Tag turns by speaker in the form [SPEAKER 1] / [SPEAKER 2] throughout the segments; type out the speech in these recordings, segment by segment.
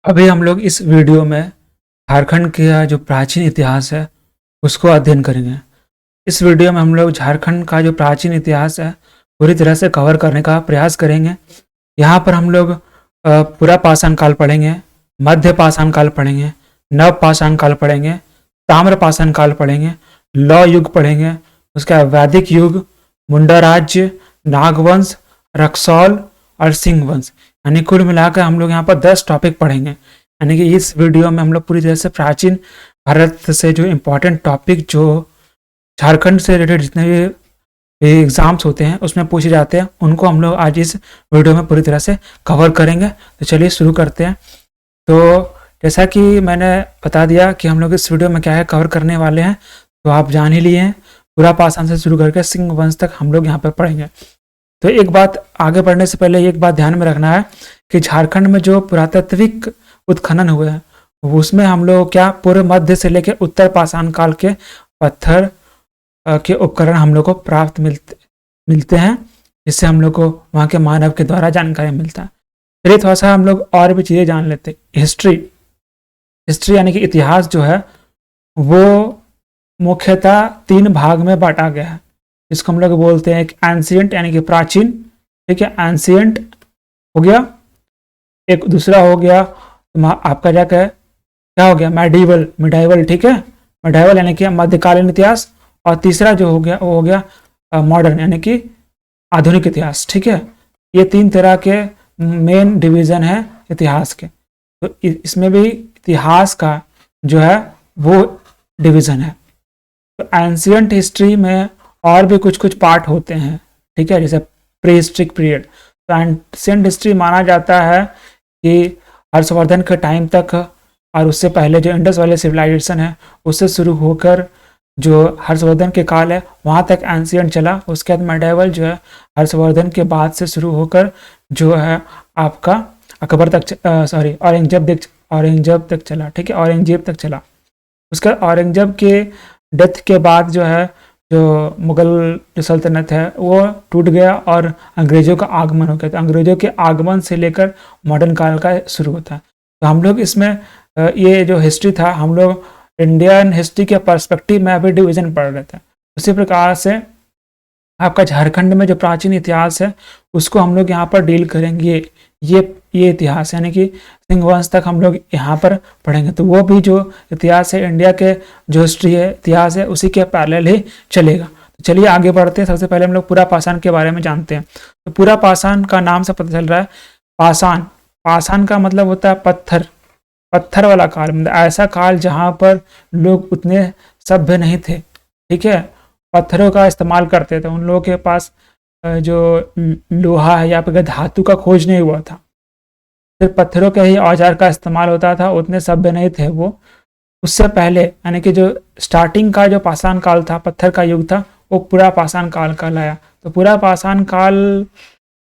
[SPEAKER 1] अभी हम लोग इस वीडियो में झारखंड का जो प्राचीन इतिहास है उसको अध्ययन करेंगे। इस वीडियो में हम लोग झारखंड का जो प्राचीन इतिहास है पूरी तरह से कवर करने का प्रयास करेंगे। यहाँ पर हम लोग पूरा पाषाण काल पढ़ेंगे, मध्य पाषाण काल पढ़ेंगे, नव पाषाण काल पढ़ेंगे, ताम्र पाषाण काल पढ़ेंगे, लौह युग पढ़ेंगे, उसके बाद वैदिक युग, मुंडा राज्य, नागवंश, रक्सौल और सिंह वंश, यानी कुल मिलाकर हम लोग यहाँ पर 10 टॉपिक पढ़ेंगे। यानी कि इस वीडियो में हम लोग पूरी तरह से प्राचीन भारत से जो इम्पोर्टेंट टॉपिक जो झारखंड से रिलेटेड जितने भी एग्जाम्स होते हैं उसमें पूछे जाते हैं उनको हम लोग आज इस वीडियो में पूरी तरह से कवर करेंगे। तो चलिए शुरू करते हैं। तो जैसा कि मैंने बता दिया कि हम लोग इस वीडियो में क्या है कवर करने वाले हैं, तो आप जान ही लिए हैं। पूरा पाषाण से शुरू करके सिंह वंश तक हम लोग यहाँ पर पढ़ेंगे। तो एक बात आगे बढ़ने से पहले एक बात ध्यान में रखना है कि झारखंड में जो पुरातात्विक उत्खनन हुए हैं उसमें हम लोग क्या पूर्व मध्य से लेकर उत्तर पाषाण काल के पत्थर के उपकरण हम लोग को प्राप्त मिलते हैं, जिससे हम लोग को वहाँ के मानव के द्वारा जानकारी मिलता है। चलिए थोड़ा सा हम लोग और भी चीज़ें जान लेते हैं। हिस्ट्री यानी कि इतिहास जो है वो मुख्यतः 3 भाग में बांटा गया है। इसको हम लोग बोलते हैं एक एंशिएंट यानी कि प्राचीन, ठीक है, एंशिएंट हो गया। एक दूसरा हो गया आपका क्या हो गया मिडाइवल, ठीक है, मिडाइवल यानी कि मध्यकालीन इतिहास। और तीसरा जो हो गया वो हो गया मॉडर्न यानी कि आधुनिक इतिहास, ठीक है। ये 3 तरह के मेन डिवीजन है इतिहास के। तो इसमें भी इतिहास का जो है वो डिवीजन है। तो एंशिएंट हिस्ट्री में और भी कुछ पार्ट होते हैं, ठीक है, जैसे प्री हिस्ट्रिक पीरियड। तो एंशिएंट हिस्ट्री माना जाता है कि हर्षवर्धन के टाइम तक और उससे पहले जो इंडस वाले सिविलाइजेशन है उससे शुरू होकर जो हर्षवर्धन के काल है वहाँ तक एंशिएंट चला। उसके बाद मेडाइवल जो है हर्षवर्धन के बाद से शुरू होकर जो है आपका अकबर तक औरंगजेब तक चला, ठीक है, औरंगजेब तक चला। उसका औरंगजेब के डेथ के बाद जो है जो मुगल जो सल्तनत है वो टूट गया और अंग्रेज़ों का आगमन हो गया। तो अंग्रेज़ों के आगमन से लेकर मॉडर्न काल का शुरू होता है। तो हम लोग इसमें ये जो हिस्ट्री था हम लोग इंडियन हिस्ट्री के पर्सपेक्टिव में अभी डिवीज़न पढ़ रहे थे। उसी प्रकार से आपका झारखंड में जो प्राचीन इतिहास है उसको हम लोग यहाँ पर डील करेंगे। ये इतिहास यानी कि सिंह वंश तक हम लोग यहाँ पर पढ़ेंगे। तो वो भी जो इतिहास है इंडिया के जो हिस्ट्री है इतिहास है उसी के पैरेलल ही चलेगा। तो चलिए आगे बढ़ते हैं। सबसे पहले हम लोग पूरा पाषाण के बारे में जानते हैं। तो पूरा पाषाण का नाम से पता चल रहा है पाषाण का मतलब होता है पत्थर वाला काल, मतलब ऐसा काल जहाँ पर लोग उतने सभ्य नहीं थे, ठीक है, पत्थरों का इस्तेमाल करते थे। उन लोगों के पास जो लोहा है या फिर धातु का खोज नहीं हुआ था, सिर्फ पत्थरों के ही औजार का इस्तेमाल होता था, उतने सभ्य नहीं थे वो। उससे पहले यानी कि जो स्टार्टिंग का जो पाषाण काल था, पत्थर का युग था, वो पूरा पाषाण काल कहलाया। तो पूरा पाषाण काल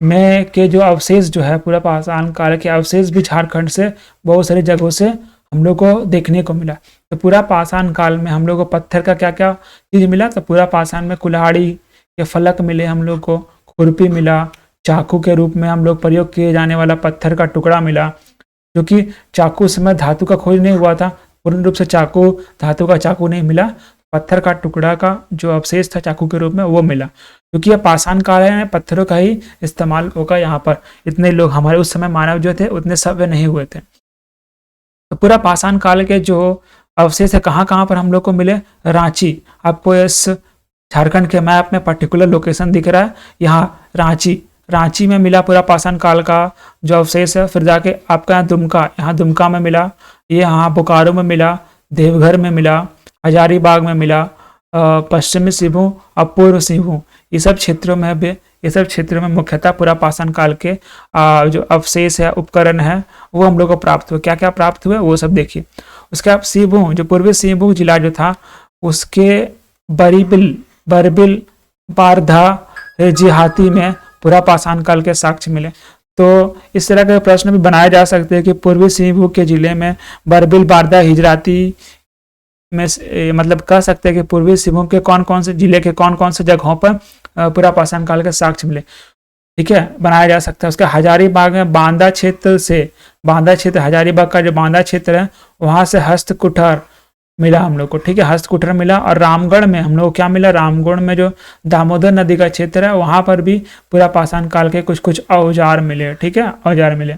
[SPEAKER 1] में के जो अवशेष जो है पूरा पाषाण काल के अवशेष भी झारखंड से बहुत सारी जगहों से हम लोग को देखने को मिला। तो पूरा पाषाण काल में हम लोग को पत्थर का क्या क्या चीज़ मिला, तो पूरा पाषाण में कुल्हाड़ी के फलक मिले, हम लोग को खुरपी मिला, चाकू के रूप में हम लोग प्रयोग किए जाने वाला पत्थर का टुकड़ा मिला, जो कि चाकू उस समय धातु का खोज नहीं हुआ था, पूर्ण रूप से धातु का चाकू नहीं मिला, पत्थर का टुकड़ा का जो अवशेष था चाकू के रूप में वो मिला। क्योंकि यह पाषाण काल है, पत्थरों का ही इस्तेमाल होगा यहाँ पर। इतने लोग हमारे उस समय मानव जो थे उतने सभ्य नहीं हुए थे। तो पूरा पाषाण काल के जो अवशेष है कहाँ कहाँ पर हम लोग को मिले, रांची, आपको इस झारखंड के मैप में पर्टिकुलर लोकेशन दिख रहा है, यहाँ रांची में मिला पूरा पाषाण काल का जो अवशेष है। फिर जाके आपका यहाँ दुमका में मिला, ये यहाँ बोकारो में मिला, देवघर में मिला, हजारीबाग में मिला, पश्चिमी सिंहभूम और पूर्व सिंहभूम, ये सब क्षेत्रों में मुख्यतः पूरा पाषाण काल के जो अवशेष है उपकरण है वो हम लोग को प्राप्त हुए। क्या क्या प्राप्त हुए वो सब देखिए। उसके बाद सिंहभूम, जो पूर्वी सिंहभूम जिला जो था उसके बरबिल बारधा जिहाती में पूरा पाषाण काल के साक्ष्य मिले। तो इस तरह के प्रश्न भी बनाए जा सकते हैं कि पूर्वी सिंहभूम के जिले में बरबिल बारधा हिजराती में मतलब कह सकते हैं कि पूर्वी सिंहभूम के कौन कौन से जिले के कौन कौन से जगहों पर पूरा पाषाण काल के साक्ष्य मिले। ठीक है, बनाया जा सकता है। उसके हजारीबाग में बांदा क्षेत्र हजारीबाग का जो बांदा क्षेत्र है वहां से हस्तकुठर मिला हम लोग को। ठीक है, हस्तकुठर मिला। और रामगढ़ में हम लोग को क्या मिला, रामगढ़ में जो दामोदर नदी का क्षेत्र है वहां पर भी पूरा पाषाण काल के कुछ कुछ औजार मिले। ठीक है, औजार मिले।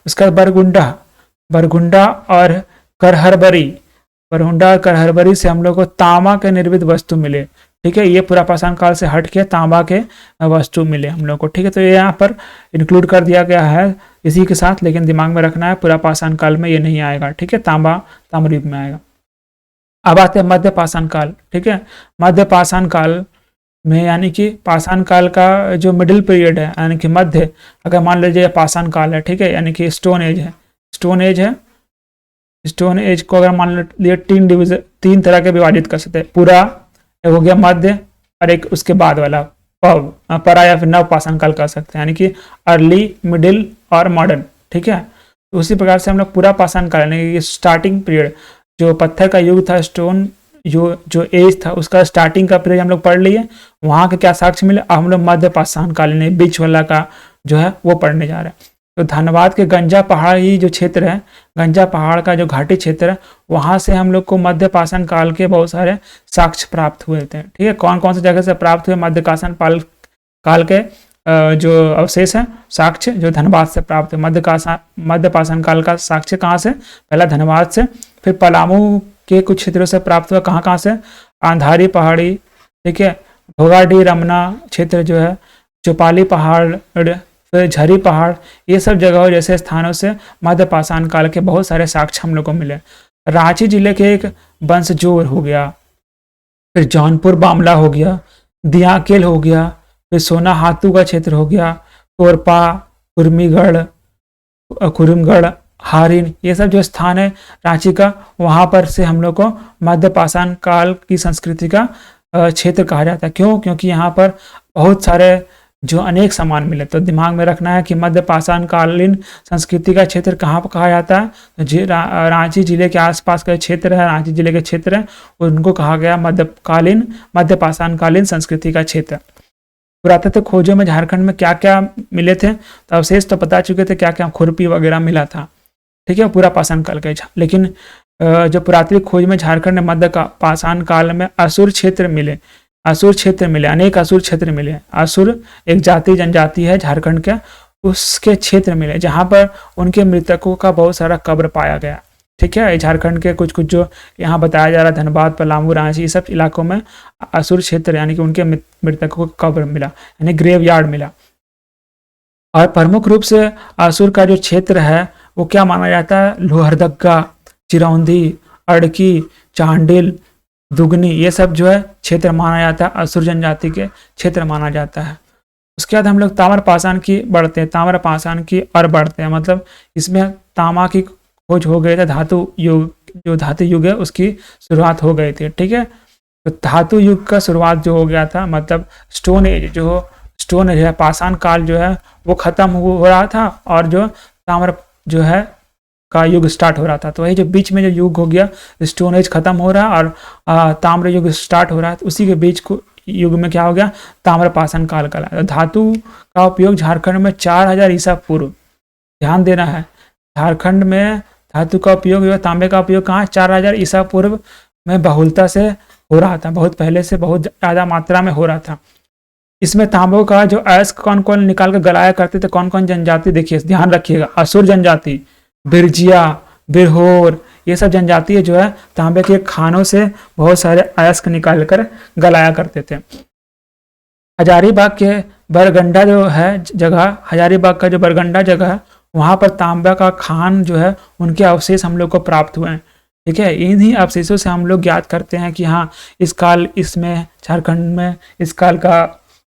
[SPEAKER 1] उसका बरगुंडा और करहरबरी से हम लोग को तांबा के निर्मित वस्तु मिले। ठीक है, ये पूरा पाषाण काल से हट के तांबा के वस्तु मिले हम लोग को। ठीक है, तो ये यहाँ पर इंक्लूड कर दिया गया है इसी के साथ, लेकिन दिमाग में रखना है पूरा पाषाण काल में ये नहीं आएगा। ठीक है, ताम्रयुग में आएगा। अब आते हैं मध्य पाषाण काल। ठीक है, मध्य पाषाण काल में यानी कि पाषाण काल का जो मिडिल पीरियड है यानी कि मध्य, अगर मान लीजिए पाषाण काल है, ठीक है, यानी कि स्टोन एज को अगर मान लीजिए तीन तरह के विभाजित कर सकते हैं। पूरा एक हो गया मध्य और एक उसके बाद वाला परा या फिर नव पाषाण काल कर सकते हैं, यानी कि अर्ली, मिडिल और मॉडर्न। ठीक है, तो उसी प्रकार से हम लोग पूरा पाषाण काल यानी कि स्टार्टिंग पीरियड जो पत्थर का युग था, स्टोन जो एज था उसका स्टार्टिंग का पीरियड हम लोग पढ़ लिए, वहां के क्या साक्ष्य मिले। अब हम लोग मध्य पाषाण कालीन बीच वाला का जो है वो पढ़ने जा रहे हैं। तो धनबाद के गंजा पहाड़ी जो क्षेत्र है, गंजा पहाड़ का जो घाटी क्षेत्र है, वहां से हम लोग को मध्य पाषाण काल के बहुत सारे साक्ष्य प्राप्त हुए थे। ठीक है, कौन कौन सी जगह से प्राप्त हुए मध्य पाषाण काल के जो अवशेष है साक्ष्य, जो धनबाद से प्राप्त है। मध्य पाषाण काल का साक्ष्य कहाँ से, पहला धनबाद से, फिर पलामू के कुछ क्षेत्रों से प्राप्त हुआ। कहाँ से, आंधारी पहाड़ी, ठीक है, भोगाडी रमना क्षेत्र जो है, चौपाली पहाड़, फिर झरी पहाड़, ये सब जगहों जैसे स्थानों से मध्य पाषाण काल के बहुत सारे साक्ष्य हम लोग को मिले। रांची जिले के एक बंसजोर हो गया, फिर जौनपुर बामला हो गया, दियाकेल हो गया, फिर सोना हाथू का क्षेत्र हो गया, तोरपा, कुरुमगढ़, हारिन, ये सब जो स्थान है रांची का, वहां पर से हम लोग को मध्य पाषाण काल की संस्कृति का क्षेत्र कहा जाता है। क्यों, क्योंकि यहाँ पर बहुत सारे जो अनेक सामान मिले। तो दिमाग में रखना है कि मध्य पाषाण कालीन संस्कृति का क्षेत्र कहाँ पर कहा जाता है, तो रांची जिले के आसपास का क्षेत्र है, रांची जिले के क्षेत्र है, उनको कहा गया मध्य पाषाण कालीन संस्कृति का क्षेत्र। पुरातत्व खोजों में झारखंड में क्या क्या मिले थे, तो अवशेष तो पता चुके थे क्या क्या, खुरपी वगैरह मिला था। ठीक है, पूरा पाषाण काल का। लेकिन जो पुरातत्व खोज में झारखंड में मध्य पाषाण काल में असुर क्षेत्र मिले, अनेक असुर क्षेत्र मिले। असुर एक जनजाति है झारखंड के, उसके क्षेत्र मिले जहां पर उनके मृतकों का बहुत सारा कब्र पाया गया। ठीक है, झारखंड के कुछ जो यहाँ बताया जा रहा है, धनबाद, पलामू, रांची, ये सब इलाकों में असुर क्षेत्र यानी कि उनके मृतकों का कब्र मिला, यानी ग्रेव यार्ड मिला। और प्रमुख रूप से असुर का जो क्षेत्र है वो क्या माना जाता है, लोहरदगा, चिरौंधी, अड़की, चांडिल, दुगनी, ये सब जो है क्षेत्र माना जाता है, असुर जनजाति के क्षेत्र माना जाता है। उसके बाद हम लोग ताम्रपाषाण की बढ़ते हैं, मतलब इसमें तांबा की खोज हो गई थी, धातु युग है उसकी शुरुआत हो गई थी। ठीक है, तो धातु युग का शुरुआत जो हो गया था, मतलब स्टोन एज है, पाषाण काल जो है वो खत्म हो रहा था और जो ताम्र जो है का युग स्टार्ट हो रहा था। तो वही जो बीच में जो युग हो गया, स्टोन एज खत्म हो रहा और ताम्र युग स्टार्ट हो रहा है, तो उसी के बीच को युग में क्या हो गया, ताम्र पाषाण काल का। तो धातु का उपयोग झारखंड में 4000 ईसा पूर्व, ध्यान देना है, झारखंड में धातु का उपयोग, तांबे का उपयोग कहाँ, 4000 ईसा पूर्व में बहुलता से हो रहा था, बहुत पहले से बहुत ज़्यादा मात्रा में हो रहा था। इसमें तांबों का जो अयस्क कौन कौन निकाल कर गलाया करते थे, कौन कौन जनजाति, देखिए ध्यान रखिएगा, असुर जनजाति, बिरजिया, बिरहोर, ये सब जनजाति जो है तांबे के खानों से बहुत सारे अयस्क निकाल कर गलाया करते थे। हजारीबाग के बरगंडा जो है जगह, हजारीबाग का जो बरगंडा जगह है, वहाँ पर तांबा का खान जो है उनके अवशेष हम लोग को प्राप्त हुए हैं। ठीक है, इन्हीं अवशेषों से हम लोग ज्ञात करते हैं कि हाँ इसमें झारखंड में इस काल का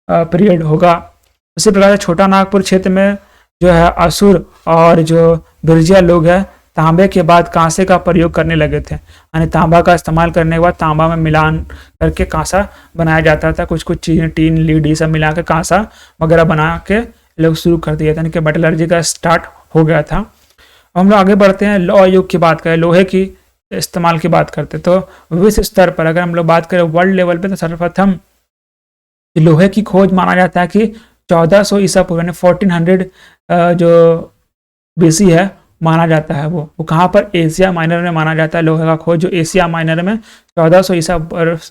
[SPEAKER 1] पीरियड होगा। उसी प्रकार छोटा नागपुर क्षेत्र में जो है असुर और जो बिरजिया लोग हैं तांबे के बाद कांसे का प्रयोग करने लगे थे, यानी तांबा का इस्तेमाल करने के बाद तांबा में मिलान करके कांसा बनाया जाता था, कुछ चीज़ें टीन लीड ये सब मिला के कांसा वगैरह बना के लोग शुरू कर दिया था, यानी कि मेटलर्जी का स्टार्ट हो गया था। हम लोग आगे बढ़ते हैं, लौह युग की बात करें, लोहे की इस्तेमाल की बात करते, तो विश्व स्तर पर अगर हम लोग बात करें वर्ल्ड लेवल पे, तो सर्वप्रथम लोहे की खोज माना जाता है कि 1400 ईसा पूर्व यानी 1400 जो बीसी है माना जाता है। वो कहाँ पर, एशिया माइनर में माना जाता है लोहे का खोज, जो एशिया माइनर में 1400 ईसा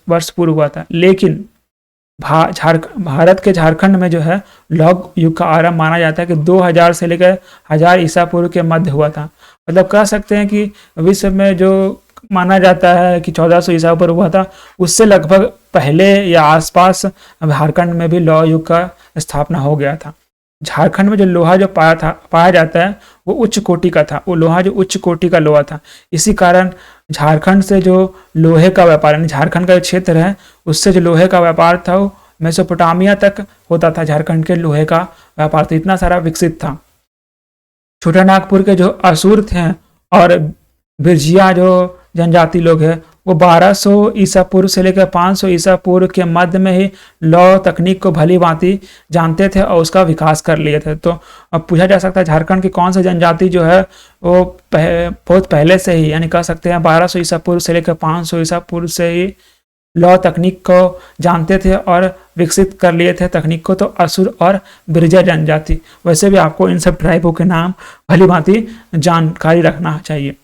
[SPEAKER 1] वर्ष पूर्व हुआ था। लेकिन भारत के झारखंड में जो है लौह युग का आरंभ माना जाता है कि 2000 से लेकर 1000 ईसा पूर्व के मध्य हुआ था। मतलब कह सकते हैं कि विश्व में जो माना जाता है कि 1400 ईसा पूर्व हुआ था, उससे लगभग पहले या आसपास झारखंड में भी लौह युग का स्थापना हो गया था। झारखंड में जो लोहा जो पाया जाता है वो उच्च कोटि का था, वो लोहा जो उच्च कोटि का लोहा था। इसी कारण झारखंड से जो लोहे का व्यापार, यानी झारखंड का जो क्षेत्र है उससे जो लोहे का व्यापार था वो मेसोपोटामिया तक होता था। झारखंड के लोहे का व्यापार तो इतना सारा विकसित था। छोटा नागपुर के जो असुर थे और बिरजिया जो जनजाति लोग हैं वो 1200 ईसा पूर्व से लेकर 500 ईसा पूर्व के मध्य में ही लौह तकनीक को भली भांति जानते थे और उसका विकास कर लिए थे। तो अब पूछा जा सकता है झारखंड की कौन सी जनजाति जो है वो बहुत पहले से ही, यानी कह सकते हैं 1200 ईसा पूर्व से लेकर 500 ईसा पूर्व से ही लौह तकनीक को जानते थे और विकसित कर लिए थे तकनीक को, तो असुर और बिरजा जनजाति। वैसे भी आपको इन सब ट्राइबों के नाम भली भांति जानकारी रखना चाहिए,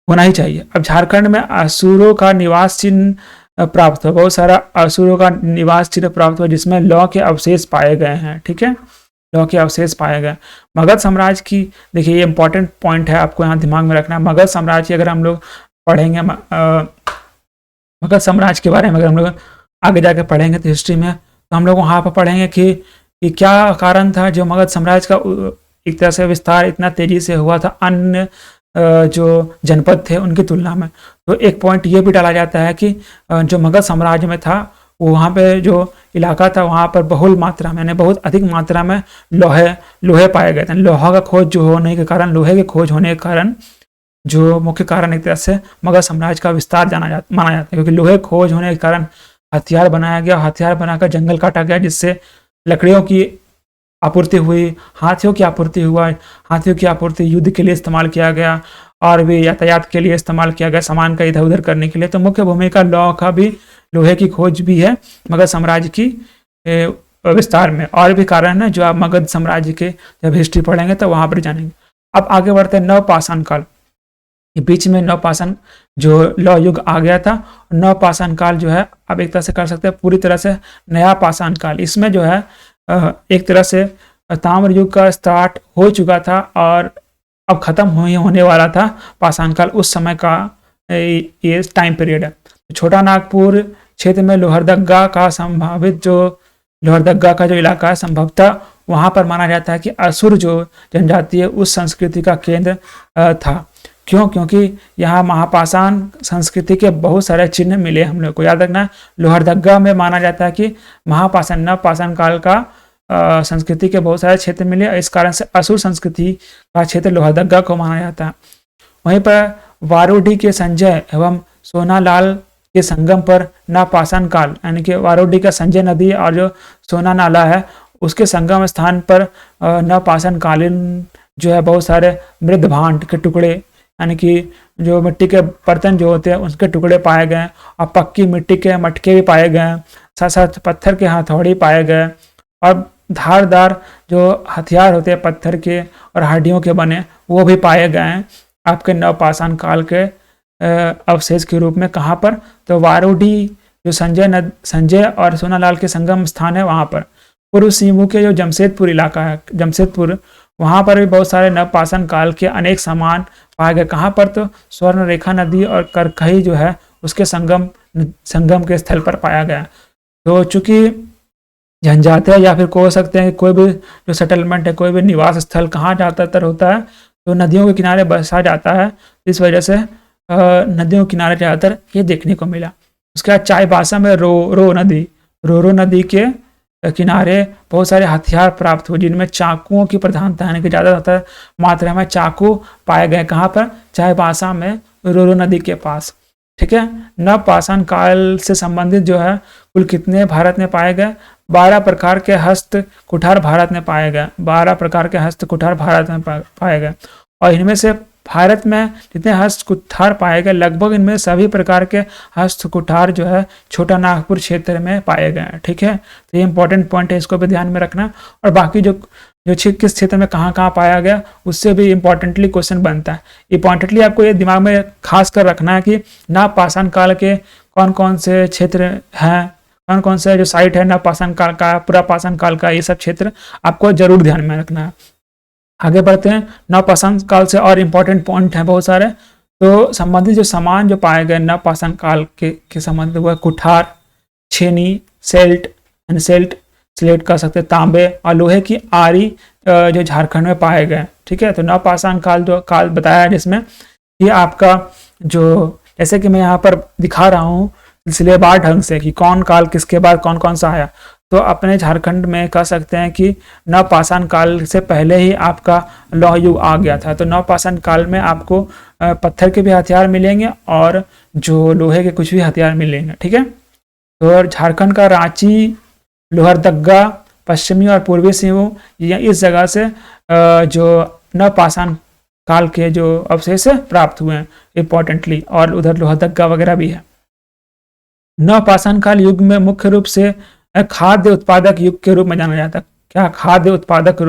[SPEAKER 1] होना ही चाहिए। अब झारखंड में असुरों का निवास चिन्ह प्राप्त हुआ, बहुत सारा असुरों का निवास चिन्ह प्राप्त हुआ जिसमें लौह के अवशेष पाए गए हैं। ठीक है, लौह के अवशेष पाए गए। मगध साम्राज्य की, देखिए ये इंपॉर्टेंट पॉइंट है, आपको यहाँ दिमाग में रखना है। मगध साम्राज्य की अगर हम लोग पढ़ेंगे, मगध साम्राज्य के बारे में अगर हम लोग आगे जाके पढ़ेंगे तो हिस्ट्री में, तो हम लोग वहाँ पर पढ़ेंगे कि क्या कारण था जो मगध साम्राज्य का एक तरह से विस्तार इतना तेजी से हुआ था अन्य जो जनपद थे उनकी तुलना में। तो एक पॉइंट ये भी डाला जाता है कि जो मगध साम्राज्य में था वहाँ पे जो इलाका था वहाँ पर बहुल मात्रा में, यानी बहुत अधिक मात्रा में लोहे पाए गए थे। लोहा का खोज जो होने के कारण, लोहे के खोज होने के कारण जो मुख्य कारण एक तरह से मगध साम्राज्य का विस्तार माना जाता है, क्योंकि लोहे खोज होने के कारण हथियार बनाया गया, हथियार बनाकर जंगल काटा गया जिससे लकड़ियों की आपूर्ति हुई, हाथियों की आपूर्ति हुआ, हाथियों की आपूर्ति युद्ध के लिए इस्तेमाल किया गया और भी यातायात के लिए इस्तेमाल किया गया, सामान का इधर उधर करने के लिए। तो मुख्य भूमिका लौह का भी, लोहे की खोज भी है मगध साम्राज्य की विस्तार में। और भी कारण है जो आप मगध साम्राज्य के जब हिस्ट्री पढ़ेंगे तो वहां पर जानेंगे। अब आगे बढ़ते हैं नवपाषाण काल। बीच में नवपाषाण जो लौह युग आ गया था, नवपाषाण काल जो है अब एक तरह से कर सकते हैं पूरी तरह से नया पाषाण काल। इसमें जो है एक तरह से ताम्र युग का स्टार्ट हो चुका था और अब खत्म होने वाला था पाषाण काल। उस समय का ये टाइम पीरियड है। छोटा नागपुर क्षेत्र में लोहरदगा का जो इलाका है संभवतः वहां पर माना जाता है कि असुर जो जनजाति है उस संस्कृति का केंद्र था। क्यों? क्योंकि यहाँ महापाषाण संस्कृति के बहुत सारे चिन्ह मिले। हम लोग को याद रखना, लोहरदगा में माना जाता है कि महापाषाण नवपाषाण काल का संस्कृति के बहुत सारे क्षेत्र मिले। इस कारण से असुर संस्कृति का क्षेत्र लोहरदगा को माना जाता है। वहीं पर वारोडी के संजय एवं सोनालाल के संगम पर नवपाषाण काल, यानी कि वारोडी का संजय नदी और जो सोना नाला है उसके संगम स्थान पर नवपाषाण कालीन जो है बहुत सारे मृद भांड के टुकड़े, यानी कि जो मिट्टी के बर्तन जो होते हैं उसके टुकड़े पाए गए और पक्की मिट्टी के मटके भी पाए गए, साथ साथ पत्थर के हथौड़ी पाए गए और धारदार जो हथियार होते हैं पत्थर के और हड्डियों के बने वो भी पाए गए हैं आपके नवपाषाण काल के अवशेष के रूप में। कहाँ पर? तो वारोडी जो संजय और सोनालाल के संगम स्थान है वहाँ पर। पूर्व सीमू के जो जमशेदपुर इलाका है, जमशेदपुर, वहाँ पर भी बहुत सारे नवपाषाण काल के अनेक सामान पाए गए। कहाँ पर? तो स्वर्ण रेखा नदी और करखई जो है उसके संगम के स्थल पर पाया गया। तो चूंकि जनजातीय या फिर कह सकते हैं कोई भी जो सेटलमेंट है, कोई भी निवास स्थल कहाँ ज़्यादातर होता है तो नदियों के किनारे बसा जाता है। इस वजह से नदियों के किनारे ज़्यादातर ये देखने को मिला। उसके बाद चाईबासा में रोरो नदी के किनारे बहुत सारे हथियार प्राप्त हुए जिनमें चाकुओं की प्रधानता, यानी कि ज़्यादातर मात्रा में चाकू पाए गए। कहाँ पर? चाईबासा में रोरो नदी के पास। ठीक है। नवपाषाण काल से संबंधित जो है कुल कितने भारत में पाए गए? 12 प्रकार के हस्त कुठार भारत में पाए गए। 12 प्रकार के हस्त कुठार भारत में पाए गए और इनमें से भारत में जितने हस्त कुठार पाए गए लगभग इनमें सभी प्रकार के हस्त कुठार जो है छोटा नागपुर क्षेत्र में पाए गए हैं। ठीक है, तो ये इंपॉर्टेंट पॉइंट है, इसको भी ध्यान में रखना। और बाकी जो किस क्षेत्र में कहाँ कहाँ पाया गया उससे भी इंपॉर्टेंटली क्वेश्चन बनता है। इंपॉर्टेंटली आपको ये दिमाग में खास कर रखना है कि नवपाषाण काल के कौन कौन से क्षेत्र हैं, कौन कौन से जो साइट है नवपाषाण काल का, पुरापाषाण काल का, ये सब क्षेत्र आपको जरूर ध्यान में रखना है। आगे बढ़ते हैं। नवपाषाण काल से और इम्पोर्टेंट पॉइंट हैं बहुत सारे। तो संबंधित जो सामान जो पाए गए नवपाषाण काल के संबंधित वो है कुठार, छेनी, सेल्ट स्लेट कह सकते हैं, तांबे और लोहे की आरी जो झारखंड में पाए गए। ठीक है, तो नवपाषाण काल जो काल बताया है जिसमें ये आपका जो जैसे कि मैं यहाँ पर दिखा रहा हूँ सिलसिलेवार ढंग से कि कौन काल किसके बाद कौन कौन सा आया। तो अपने झारखंड में कह सकते हैं कि नवपाषाण काल से पहले ही आपका लौह युग आ गया था। तो नवपाषाण काल में आपको पत्थर के भी हथियार मिलेंगे और जो लोहे के कुछ भी हथियार मिलेंगे। ठीक है, तो झारखंड का रांची, लोहरदग्गा, पश्चिमी और पूर्वी सिंहभूम इस जगह से जो नवपाषाण काल के जो अवशेष प्राप्त हुए हैं इंपॉर्टेंटली, और उधर लोहरदग्गा वगैरह भी है। नवपाषाण काल युग में मुख्य रूप से खाद्य उत्पादक युग के रूप में जाना जाता है। क्या खाद्य उत्पादक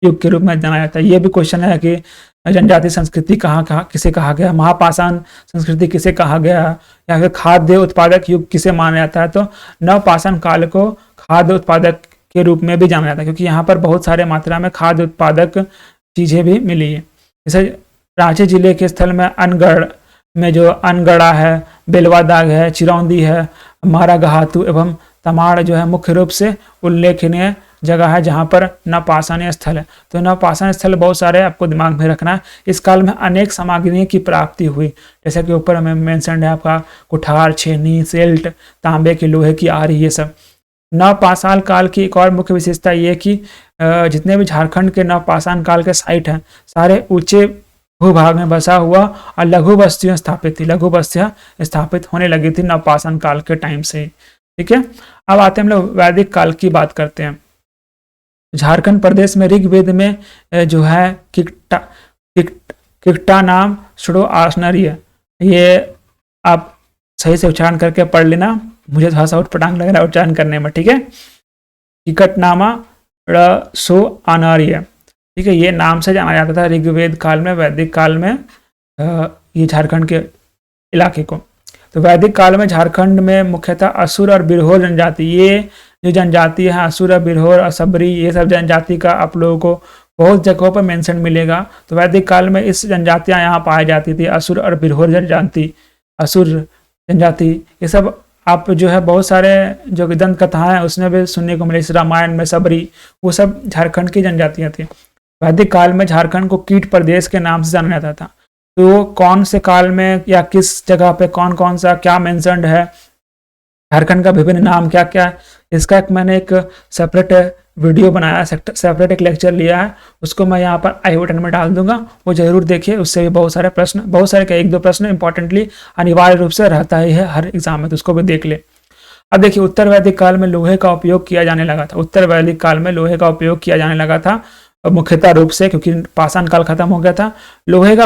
[SPEAKER 1] युग के रूप में जाना जाता है? ये भी क्वेश्चन है कि जनजातीय संस्कृति कहाँ किसे कहा गया, महापाषाण संस्कृति किसे कहा गया, या फिर खाद्य उत्पादक युग किसे माना जाता है। तो नवपाषाण काल को खाद्य उत्पादक के रूप में भी जाना जाता है क्योंकि यहाँ पर बहुत सारे मात्रा में खाद्य उत्पादक चीजें भी मिली है। जैसे रांची जिले के स्थल में अनगढ़ में जो अनगढ़ा है, बेलवा दाग है, चिरौंदी है, मारागाहातू एवं तमाड़ जो है मुख्य रूप से उल्लेखनीय जगह है जहाँ पर नवपाषाणीय स्थल है। तो नवपाषाण स्थल बहुत सारे आपको दिमाग में रखना है। इस काल में अनेक सामग्रियों की प्राप्ति हुई, जैसे कि ऊपर में मेंशन है आपका कुठार, छेनी, सेल्ट, तांबे की, लोहे की आरी, ये सब। नवपाषाण काल की एक और मुख्य विशेषता ये कि जितने भी झारखंड के नवपाषाण काल के साइट हैं सारे ऊंचे भूभाग में बसा हुआ और लघु बस्तियां स्थापित थी, लघु बस्तियां स्थापित होने लगी थी नवपाषाण काल के टाइम से। ठीक है, अब आते हैं हम लोग वैदिक काल की बात करते हैं। झारखंड प्रदेश में ऋग्वेद में जो है किक्टा नाम शुडो आसनरी, ये आप सही से उच्चारण करके पढ़ लेना, मुझे थोड़ा सा उटपटांग लग रहा है उच्चारण करने में। ठीक है, किकटनामा सो आनार्य, ठीक है, ये नाम से जाना जाता था ऋग्वेद काल में, वैदिक काल में ये झारखंड के इलाके को। तो वैदिक काल में झारखंड में मुख्यतः असुर और बिरहोर जनजाति, ये जो जनजाति है असुर और बिरहोर और सबरी, ये सब जनजाति का आप लोगों को बहुत जगहों पर मेंशन मिलेगा। तो वैदिक काल में इस जनजातियां यहाँ पाई जाती थी, असुर और बिरहोर जनजाति, असुर जनजाति, ये सब आप जो है बहुत सारे जो दंत कथाएं हैं उसमें भी सुनने को मिले, इस रामायण में सबरी, वो सब झारखंड की जनजातियां थी। वैदिक काल में झारखंड को कीट प्रदेश के नाम से जाना जाता था। तो कौन से काल में या किस जगह पे कौन कौन सा क्या मेंशन्ड है, झारखंड का विभिन्न नाम क्या क्या है, इसका मैंने एक सेपरेट वीडियो बनाया, सेपरेट एक लेक्चर लिया है, उसको मैं यहाँ पर आई बटन में डाल दूंगा, वो जरूर देखिए। उससे भी बहुत सारे प्रश्न, बहुत सारे क्या एक दो प्रश्न इंपॉर्टेंटली अनिवार्य रूप से रहता ही है हर एग्जाम में, तो उसको भी देख ले। अब देखिए उत्तर वैदिक काल में लोहे का उपयोग किया जाने लगा था। उत्तर वैदिक काल में लोहे का उपयोग किया जाने लगा था मुख्यतः रूप से, क्योंकि पाषाण काल खत्म हो गया था। लोहे का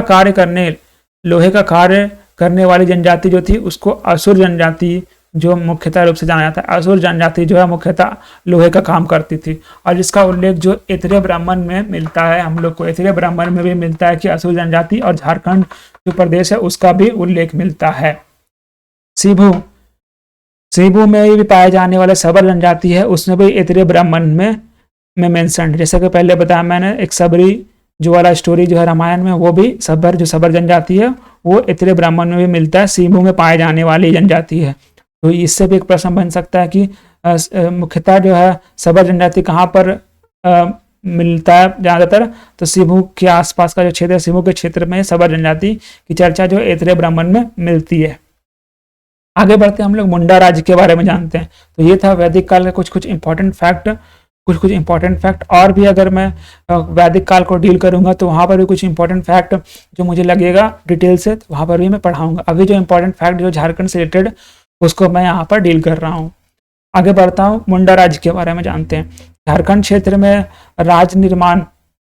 [SPEAKER 1] कार्य करने वाली जनजाति जो थी उसको असुर जनजाति जो मुख्यतः रूप से जाना जाता है। असुर जनजाति जो है मुख्यतः लोहे का काम करती थी, और जिसका उल्लेख जो ऐतरेय ब्राह्मण में मिलता है, हम लोग को ऐतरेय ब्राह्मण में भी मिलता है कि असुर जनजाति और झारखंड जो प्रदेश है उसका भी उल्लेख मिलता है। सीबू में भी पाए जाने वाले सबर जनजाति है, उसमें भी ऐतरेय ब्राह्मण में मेंशन, जैसे कि पहले बताया मैंने, एक सबरी जो वाला स्टोरी जो है रामायण में, वो भी सबर जनजाति है, वो ऐतरेय ब्राह्मण में भी मिलता है, सीबू में पाए जाने वाली जनजाति है। तो इससे भी एक प्रश्न बन सकता है कि मुख्यतः जो है सबर जनजाति कहाँ पर मिलता है ज़्यादातर, तो सीबू के आसपास का जो क्षेत्र है, सीबू के क्षेत्र में सबर जनजाति की चर्चा जो ऐतरेय ब्राह्मण में मिलती है। आगे बढ़ते हम लोग मुंडा राज्य के बारे में जानते हैं। तो ये था वैदिक काल का कुछ इंपॉर्टेंट फैक्ट, कुछ इंपॉर्टेंट फैक्ट। और भी अगर मैं वैदिक काल को डील करूंगा तो वहाँ पर भी कुछ इंपॉर्टेंट फैक्ट जो मुझे लगेगा डिटेल से, तो वहाँ पर भी मैं पढ़ाऊंगा। अभी जो इंपॉर्टेंट फैक्ट जो झारखंड से रिलेटेड उसको मैं यहाँ पर डील कर रहा हूँ। आगे बढ़ता हूँ, मुंडा राज्य के बारे में जानते हैं। झारखंड क्षेत्र में राज्य निर्माण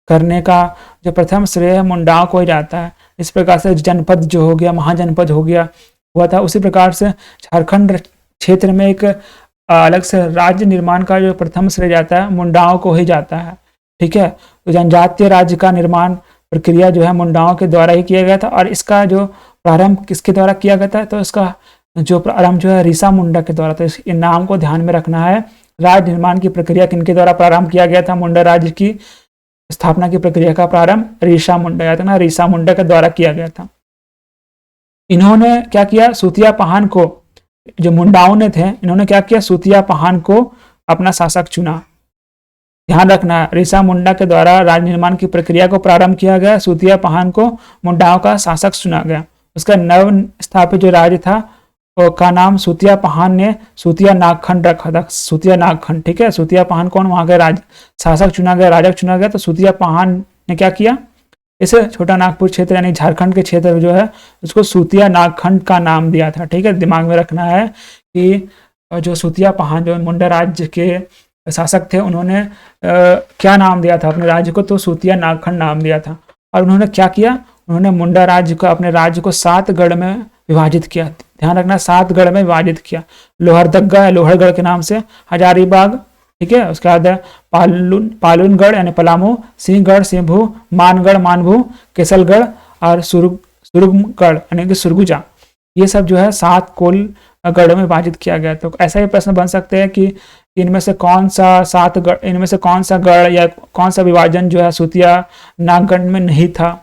[SPEAKER 1] करने का जो प्रथम श्रेय मुंडाओं को ही जाता है। इस प्रकार से जनपद जो हो गया, महाजनपद हो गया, हुआ था। उसी प्रकार से झारखंड क्षेत्र में एक अलग से राज्य निर्माण का जो प्रथम श्रेय जाता है मुंडाओं को ही जाता है। ठीक है, तो जनजातीय राज्य का निर्माण प्रक्रिया जो है मुंडाओं के द्वारा ही किया गया था। और इसका जो प्रारंभ किसके द्वारा किया गया था, तो इसका जो प्रारंभ जो है रीसा मुंडा के द्वारा। तो इस नाम को ध्यान में रखना है। राज्य निर्माण की प्रक्रिया किनके द्वारा प्रारंभ किया गया था? मुंडा राज्य की स्थापना की प्रक्रिया का प्रारंभ रीसा मुंडा, याद है ना, रीसा मुंडा के द्वारा किया गया था। इन्होंने क्या किया? सूतिया पहान को, जो मुंडाओं ने थे, इन्होंने क्या किया? सूतिया पहान को अपना शासक चुना। ध्यान रखना, रीसा मुंडा के द्वारा राज्य निर्माण की प्रक्रिया को प्रारंभ किया गया। सूतिया पहान को मुंडाओं का शासक चुना गया। उसका नव स्थापित जो राज्य था का नाम सूतिया पहान ने सूतिया नागखंड रखा था। सूतिया नागखंड, ठीक है। सूतिया पहान कौन? वहां का राज शासक चुना गया, राजक चुना गया। तो सूतिया पहान ने क्या किया? इसे छोटा नागपुर क्षेत्र यानी झारखंड के क्षेत्र जो है उसको सूतिया नागखंड का नाम दिया था। ठीक है, दिमाग में रखना है कि जो सूतिया पहान जो मुंडा राज्य के शासक थे, उन्होंने क्या नाम दिया था अपने राज्य को? तो सूतिया नागखंड नाम दिया था। और उन्होंने क्या किया? उन्होंने मुंडा राज्य को, अपने राज्य को 7 गढ़ में विभाजित किया। ध्यान रखना, 7 गढ़ में विभाजित किया। लोहरदग्गा लोहरगढ़ के नाम से, हजारीबाग, ठीक है, उसके बाद पालूनगढ़ यानी पलामू, सिंहगढ़ सिंहभू, मानगढ़ मानभू, केसलगढ़ और सुरगुगढ़ यानी कि सुरगुजा। ये सब जो है 7 कोल गढ़ में विभाजित किया गया। तो ऐसा ही प्रश्न बन सकते हैं कि इनमें से कौन सा 7 गढ़, इनमें से कौन सा गढ़ या कौन सा विभाजन जो है सूतिया नागगढ़ में नहीं था।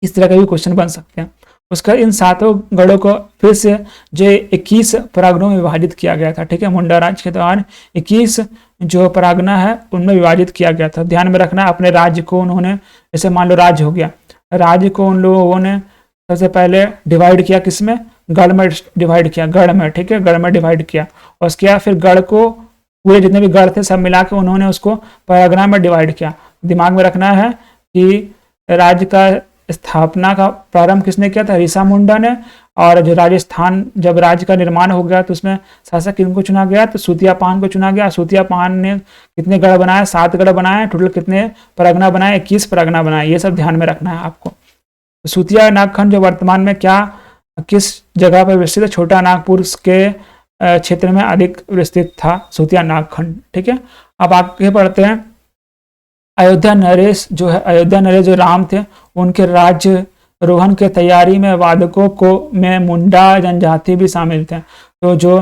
[SPEAKER 1] इस तरह के भी क्वेश्चन बन सकते हैं। उसका इन 7 गढ़ों को फिर से जो 21 परागणों में विभाजित किया गया था। ठीक है, मुंडा राज्य के दौरान 21 जो परागना है उनमें विभाजित किया गया था। ध्यान में रखना, अपने राज्य को उन्होंने, जैसे मान लो राज्य हो गया, राज्य को उन लोगों ने सबसे पहले डिवाइड किया, किसमें? गढ़ में डिवाइड किया, गढ़ में, ठीक है, गढ़ में डिवाइड किया। और उसके बाद फिर गढ़ को, पूरे जितने भी गढ़ थे सब मिला के उन्होंने उसको परगना में डिवाइड किया। दिमाग में रखना है कि राज्य का स्थापना का प्रारंभ किसने किया था? रीसा मुंडा ने। और जो राजस्थान, जब राज्य का निर्माण हो गया तो उसमें शासक किनको चुना गया? तो सूतिया पहान को चुना गया। सूतिया पहान ने कितने गढ़ बनाए? 7 गढ़ बनाए। टोटल कितने परगना बनाए? 21 परगना बनाए। ये सब ध्यान में रखना है आपको। तो सूतिया नागखंड जो वर्तमान में क्या, किस जगह पर विस्तृत है? छोटा नागपुर के क्षेत्र में अधिक विस्तृत था सूतिया नागखंड। ठीक है, अब आगे बढ़ते हैं। अयोध्या नरेश जो है, अयोध्या नरेश जो राम थे, उनके राज्य रोहन के तैयारी में वादकों को में मुंडा जनजाति भी शामिल थे। तो जो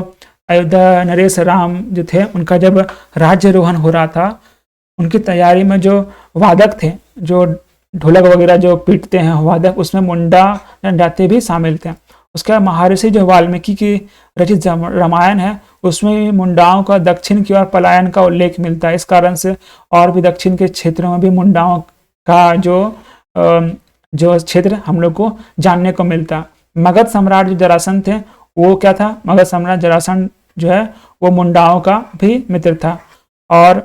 [SPEAKER 1] अयोध्या नरेश राम जो थे, उनका जब राज्य रोहन हो रहा था, उनकी तैयारी में जो वादक थे, जो ढोलक वगैरह जो पीटते हैं वादक, उसमें मुंडा जनजाति भी शामिल थे। उसका महर्षि जो वाल्मीकि की रचित रामायण है, उसमें मुंडाओं का दक्षिण की ओर पलायन का उल्लेख मिलता है। इस कारण से और भी दक्षिण के क्षेत्रों में भी मुंडाओं का जो क्षेत्र हम लोग को जानने को मिलता। मगध सम्राट जो जरासंध थे, वो क्या था? मगध सम्राट जरासंध जो है वो मुंडाओं का भी मित्र था। और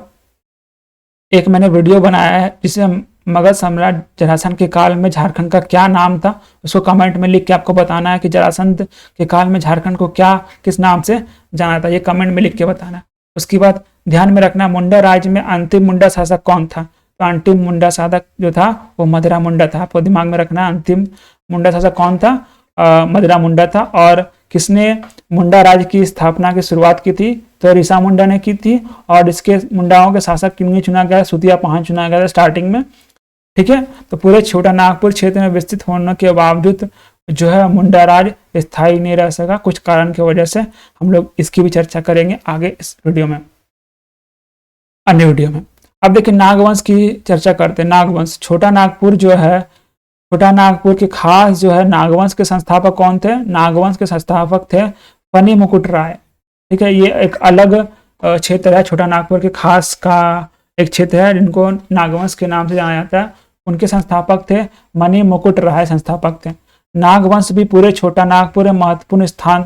[SPEAKER 1] एक मैंने वीडियो बनाया है जिसे मगध सम्राट जरासंध के काल में झारखंड का क्या नाम था, उसको कमेंट में लिख के आपको बताना है कि जरासंध के काल में झारखंड को क्या, किस नाम से जाना था, ये कमेंट में लिख के बताना है। उसके बाद ध्यान में रखना, मुंडा राज्य में अंतिम मुंडा शासक कौन था? तो अंतिम मुंडा शासक जो था वो मदरा मुंडा था। आपको दिमाग में रखना, अंतिम मुंडा शासक कौन था? मदरा मुंडा था। और किसने मुंडा राज्य की स्थापना की शुरुआत की थी? तो रीसा मुंडा ने की थी। और इसके मुंडाओं के शासक किन्हें चुना गया? सूतिया पहान चुना गया था स्टार्टिंग में। ठीक है, तो पूरे छोटा नागपुर क्षेत्र में विस्तृत होने के बावजूद जो है मुंडा राज स्थायी नहीं रह सका, कुछ कारण की वजह से। हम लोग इसकी भी चर्चा करेंगे आगे इस वीडियो में, अन्य वीडियो में। अब देखिए नागवंश की चर्चा करते हैं। नागवंश, छोटा नागपुर जो है, छोटा नागपुर के खास जो है नागवंश के संस्थापक कौन थे? नागवंश के संस्थापक थे फनी मुकुट राय। ठीक है, ये एक अलग क्षेत्र है, छोटा नागपुर के खास का एक क्षेत्र है जिनको नागवंश के नाम से जाना जाता है। उनके संस्थापक थे मणि मुकुट राय, संस्थापक थे। नागवंश भी पूरे छोटा नागपुर में महत्वपूर्ण स्थान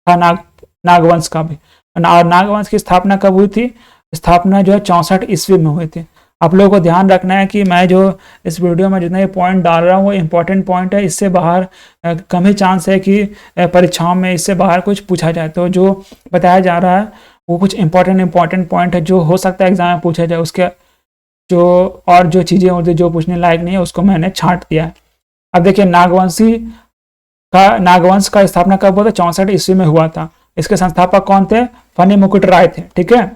[SPEAKER 1] था नागवंश का भी। और नागवंश की स्थापना कब हुई थी? स्थापना जो है 64 ईस्वी में हुई थी। आप लोगों को ध्यान रखना है कि मैं जो इस वीडियो में जितने पॉइंट डाल रहा हूँ वो इंपॉर्टेंट पॉइंट है। इससे बाहर कम ही चांस है कि परीक्षाओं में इससे बाहर कुछ पूछा जाए। तो जो बताया जा रहा है वो कुछ इंपॉर्टेंट पॉइंट है जो हो सकता है एग्जाम में पूछा जाए। उसके जो और जो चीज़ें होती जो पूछने लायक नहीं है उसको मैंने छांट दिया है। अब देखिए नागवंश का स्थापना कब हुआ था? 64 ईस्वी में हुआ था। इसके संस्थापक कौन थे? फनी मुकुट राय थे। ठीक है।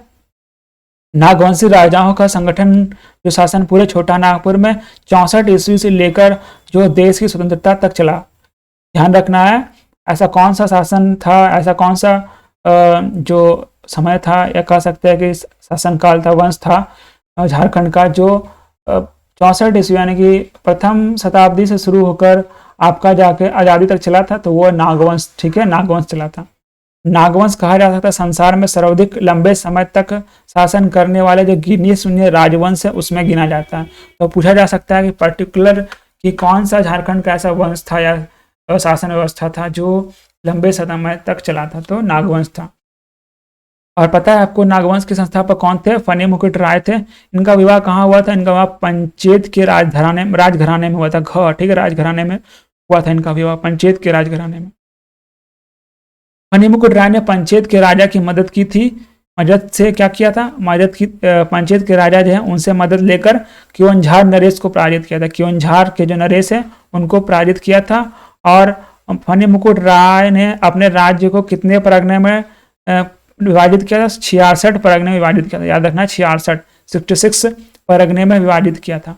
[SPEAKER 1] नागवंशी राजाओं का संगठन जो शासन पूरे छोटा नागपुर में 64 ईस्वी से लेकर जो देश की स्वतंत्रता तक चला। ध्यान रखना है, ऐसा कौन सा शासन था, ऐसा कौन सा जो समय था, या कह सकते हैं कि शासन काल था, वंश था झारखंड का, जो 64 ईस्वी यानी कि प्रथम शताब्दी से शुरू होकर आपका जाके आज़ादी तक चला था, तो वो नागवंश। ठीक है, नागवंश चला था। नागवंश कहा जा सकता है संसार में सर्वाधिक लंबे समय तक शासन करने वाले जो गिने चुने राजवंश है उसमें गिना जाता है। तो पूछा जा सकता है कि पर्टिकुलर कि कौन सा झारखंड का ऐसा वंश था या शासन व्यवस्था था जो लंबे समय तक चला था, तो नागवंश था। और पता है आपको नागवंश के संस्थापक कौन थे? फनी मुकुट राय थे। इनका विवाह कहाँ हुआ था? इनका विवाह पंचेत के राजघराने में हुआ था। ठीक है, राजघराने में हुआ था इनका विवाह, पंचेत के राजघराने में। फनी मुकुट राय ने पंचेत के राजा की मदद की थी। मदद से क्या किया था? पंचेत के राजा जो है उनसे मदद लेकर कियोंझार नरेश को पराजित किया था। कियोंझार के जो नरेश है उनको पराजित किया था। और फनी मुकुट राय ने अपने राज्य को कितने परगने में विभाजित किया था? 66 परगने में विभाजित किया था। याद रखना, 66 परगने में विभाजित किया था।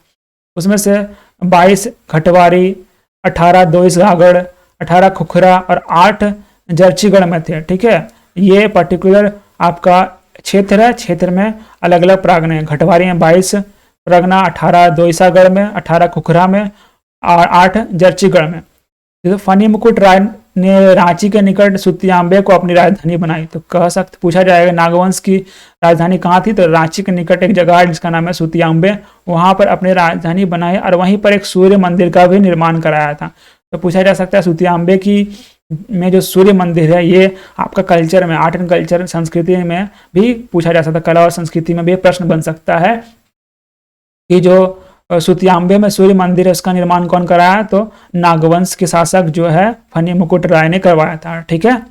[SPEAKER 1] उसमें से 22 खटवारी, 18 दोईसगागढ़, 18 खुखरा और 8 जर्चीगढ़ में थे। ठीक है, ये पर्टिकुलर आपका क्षेत्र है। क्षेत्र में अलग अलग परगने हैं। घटवारी में 22 परगना, 18 दोईसागढ़ में, 18 खुखरा में और 8 जर्चीगढ़ में। तो फनी मुकुट राय ने रांची के निकट सुतियांबे को अपनी राजधानी बनाई। तो पूछा जाएगा नागवंश की राजधानी कहाँ थी? तो रांची के निकट एक जगह है जिसका नाम है सुतियांबे, वहां पर अपनी राजधानी बनाई और वहीं पर एक सूर्य मंदिर का भी निर्माण कराया था। तो पूछा जा सकता है सुतियांबे की में जो सूर्य मंदिर है, ये आपका कल्चर में, आर्ट एंड कल्चर संस्कृति में भी पूछा जा सकता है, कला और संस्कृति में भी प्रश्न बन सकता है कि जो सुतियांबे में सूर्य मंदिर है उसका निर्माण कौन कराया? तो नागवंश के शासक जो है फनी मुकुट राय ने करवाया था। ठीक है,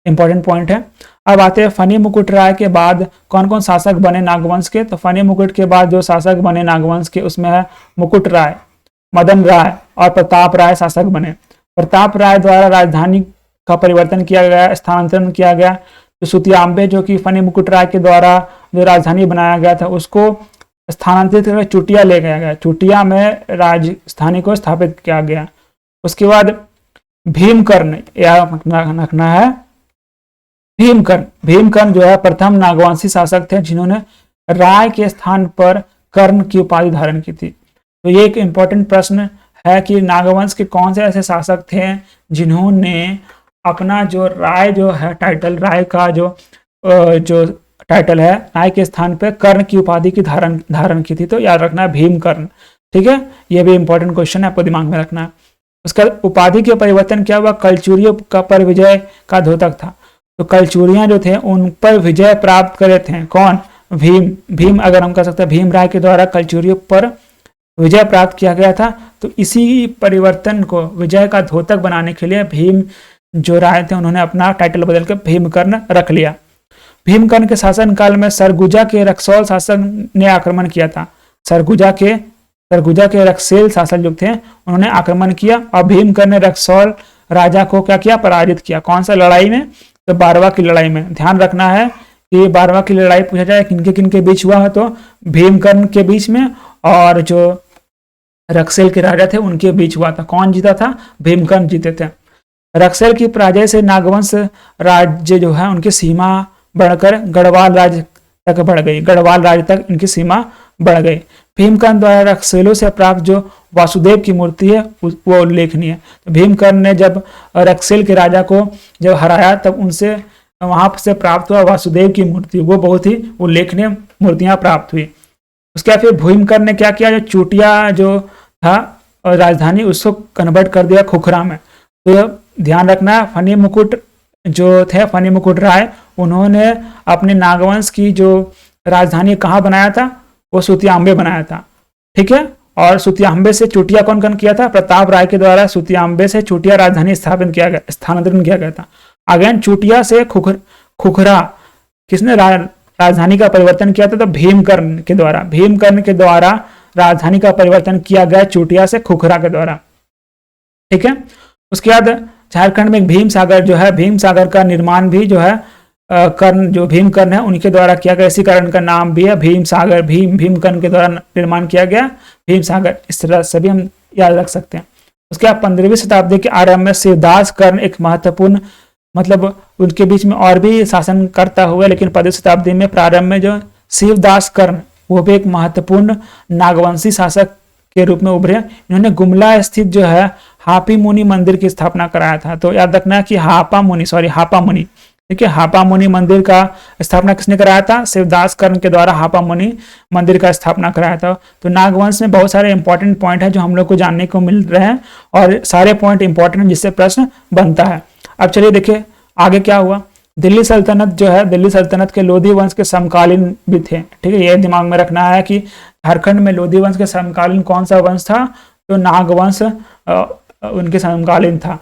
[SPEAKER 1] इंपॉर्टेंट पॉइंट है। अब आते हैं फनी मुकुट राय के बाद कौन कौन शासक बने नागवंश के। तो फनी मुकुट के बाद जो शासक बने नागवंश के उसमें है मुकुट राय, मदन राय और प्रताप राय शासक बने। प्रताप राय द्वारा राजधानी का परिवर्तन किया गया, स्थानांतरण किया गया। तो सुतियांबे जो कि फनी मुकुट राय के द्वारा जो राजधानी बनाया गया था उसको स्थानांतरित कर चुटिया ले गया गया। चुटिया में राजधानी को स्थापित किया गया। उसके बाद भीमकर्ण, याद रखना है, भीमकर्ण जो है प्रथम नागवंशी शासक थे जिन्होंने राय के स्थान पर कर्ण की उपाधि धारण की थी। तो ये एक इंपॉर्टेंट प्रश्न है कि नागवंश के कौन से ऐसे शासक थे जिन्होंने अपना जो राय जो है टाइटल, राय का जो टाइटल है, राय के स्थान पे कर्ण की उपाधि की धारण की थी। तो याद रखना है भीमकर्ण। ठीक है, ये भी इंपॉर्टेंट क्वेश्चन है, आपको दिमाग में रखना है। उसका उपाधि के परिवर्तन क्या हुआ? कलचुरियों का पर विजय का द्योतक था। तो कलचुरियां जो थे उन पर विजय प्राप्त करे थे। कौन? भीम अगर हम कह सकते हैं भीम राय के द्वारा कलचुरियों पर विजय प्राप्त किया गया था। तो इसी परिवर्तन को विजय का द्योतक बनाने के लिए भीम जो राय थे उन्होंने अपना टाइटल बदल के भीमकर्ण रख लिया। भीमकर्ण के शासन काल में सरगुजा के रक्सौल शासक ने आक्रमण किया था। सरगुजा के रक्सेल शासक जो थे उन्होंने आक्रमण किया और भीमकर्ण ने रक्सौल राजा को क्या किया? पराजित किया। कौन सा लड़ाई में? तो बारवा की लड़ाई में। ध्यान रखना है कि बारवा की लड़ाई पूछा जाए किनके बीच हुआ है, तो भीमकर्ण के बीच में और जो रक्सेल के राजा थे उनके बीच हुआ था। कौन जीता था? भीमकर्ण जीते थे। रक्सेल की पराजय से नागवंश राज्य जो है उनकी सीमा बढ़कर गढ़वाल राज्य तक बढ़ गई। गढ़वाल राज्य तक इनकी सीमा बढ़ गई। भीमकर्ण द्वारा रक्सेलों से प्राप्त जो वासुदेव की मूर्ति है वो उल्लेखनीय है। तो भीमकर्ण ने जब रक्सेल के राजा को जब हराया तब उनसे वहां से प्राप्त हुआ वासुदेव की मूर्ति, वो बहुत ही उल्लेखनीय मूर्तियां प्राप्त हुई। उसके बाद फिर भीमकर्ण ने क्या किया? जो चुटिया जो था राजधानी उसको कन्वर्ट कर दिया खुखरा में। तो ध्यान रखना, फनी मुकुट राय उन्होंने अपने नागवंश की जो राजधानी कहाँ बनाया था? वो सुतियांबे बनाया था। ठीक है, और सुतियांबे से चुटिया कौन किया था? प्रताप राय के द्वारा सुतियांबे से चुटिया राजधानी स्थानांतरण किया गया था। अगेन चुटिया से खुखरा किसने राजधानी का परिवर्तन किया था? तो भीमकर्ण के द्वारा राजधानी का परिवर्तन किया गया चुटिया से खुखरा के द्वारा। ठीक है। उसके बाद झारखंड में भीम सागर जो है, भीम सागर का निर्माण भी जो है कर्ण, जो भीम कर्ण है उनके द्वारा किया गया। इसी कारण का नाम भी है भीम सागर, भीम कर्ण के द्वारा निर्माण किया गया भीम सागर। इस तरह से भी हम याद रख सकते हैं। उसके बाद 15वीं शताब्दी के आरंभ में शिवदास कर्ण एक महत्वपूर्ण, मतलब उनके बीच में और भी शासन करता हुआ, लेकिन 15वीं शताब्दी में प्रारंभ में जो शिवदास कर्ण वो भी एक महत्वपूर्ण नागवंशी शासक के रूप में उभरे। इन्होंने गुमला स्थित जो है हापी मुनि मंदिर की स्थापना कराया था। तो याद रखना कि हापा मुनि, ठीक है, हापा मुनि मंदिर का स्थापना किसने कराया था? शिवदास कर्ण के द्वारा हापा मुनि मंदिर का स्थापना कराया था। तो नागवंश में बहुत सारे इंपॉर्टेंट पॉइंट है जो हम लोग को जानने को मिल रहे हैं, और सारे पॉइंट इंपॉर्टेंट जिससे प्रश्न बनता है। अब चलिए देखिए आगे क्या हुआ। दिल्ली सल्तनत जो है, दिल्ली सल्तनत के लोधी वंश के समकालीन भी थे। ठीक है, यह दिमाग में रखना है कि झारखंड में लोधी वंश के समकालीन कौन सा वंश था? तो नागवंश उनके समकालीन था।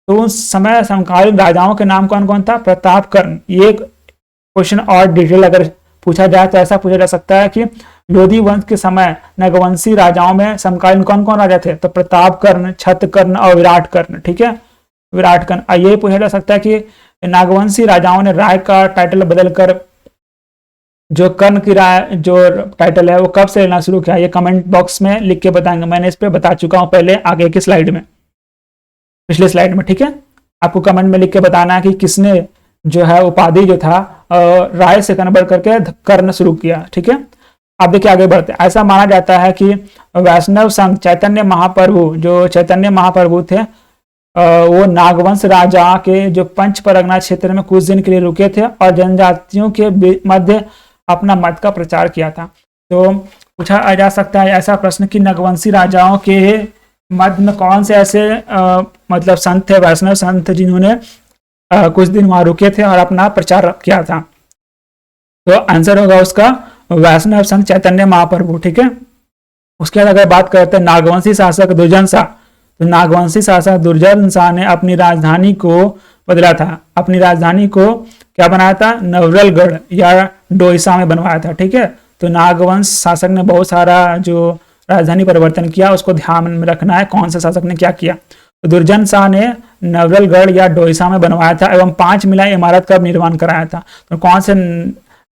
[SPEAKER 1] तो उस समय समकालीन राजाओं के नाम कौन कौन था? प्रतापकर्ण। ये क्वेश्चन और डिटेल अगर पूछा जाए तो ऐसा पूछा जा सकता है कि लोधी वंश के समय नागवंशी राजाओं में समकालीन कौन कौन राजा थे? तो प्रतापकर्ण, छत्रकर्ण और विराटकर्ण। ठीक है, विराटकर्ण। ये पूछा जा सकता है कि नागवंशी राजाओं ने राय का टाइटल बदलकर जो कर्ण की राय जो टाइटल है वो कब से लेना शुरू किया? ये कमेंट बॉक्स में लिख के बताएंगे। मैंने इस पे बता चुका हूं पहले आगे की स्लाइड में, पिछले स्लाइड में। ठीक है, आपको कमेंट में लिख के बताना है कि किसने जो है उपाधि जो था राय से कन्वर्ट करके कर्ण शुरू किया। ठीक है, अब देखिए आगे बढ़ते। ऐसा माना जाता है कि वैष्णव संघ चैतन्य महाप्रभु, जो चैतन्य महाप्रभु थे, वो नागवंश राजा के जो पंच परगना क्षेत्र में कुछ दिन के लिए रुके थे और जनजातियों के मध्य अपना मत का प्रचार किया था। तो पूछा जा सकता है ऐसा प्रश्न कि नागवंशी राजाओं के मध्य में कौन से ऐसे मतलब संत थे, वैष्णव संत, जिन्होंने कुछ दिन वहां रुके थे और अपना प्रचार किया था? तो आंसर होगा उसका वैष्णव संघ चैतन्य महाप्रभु। ठीक है, उसके बाद अगर बात करते हैं नागवंशी शासक दुर्जन शाह, तो नागवंशी शासक दुर्जन शाह ने अपनी राजधानी को बदला था। अपनी राजधानी को क्या बनाया था? नवरलगढ़ या डोईसा में बनवाया था। ठीक है, तो नागवंश शासक ने बहुत सारा जो राजधानी परिवर्तन किया, उसको ध्यान में रखना है कौन सा शासक ने क्या किया। तो दुर्जन शाह ने नवरलगढ़ या डोईसा में बनवाया था एवं 5 मंजिला इमारत का निर्माण कराया था। तो कौन से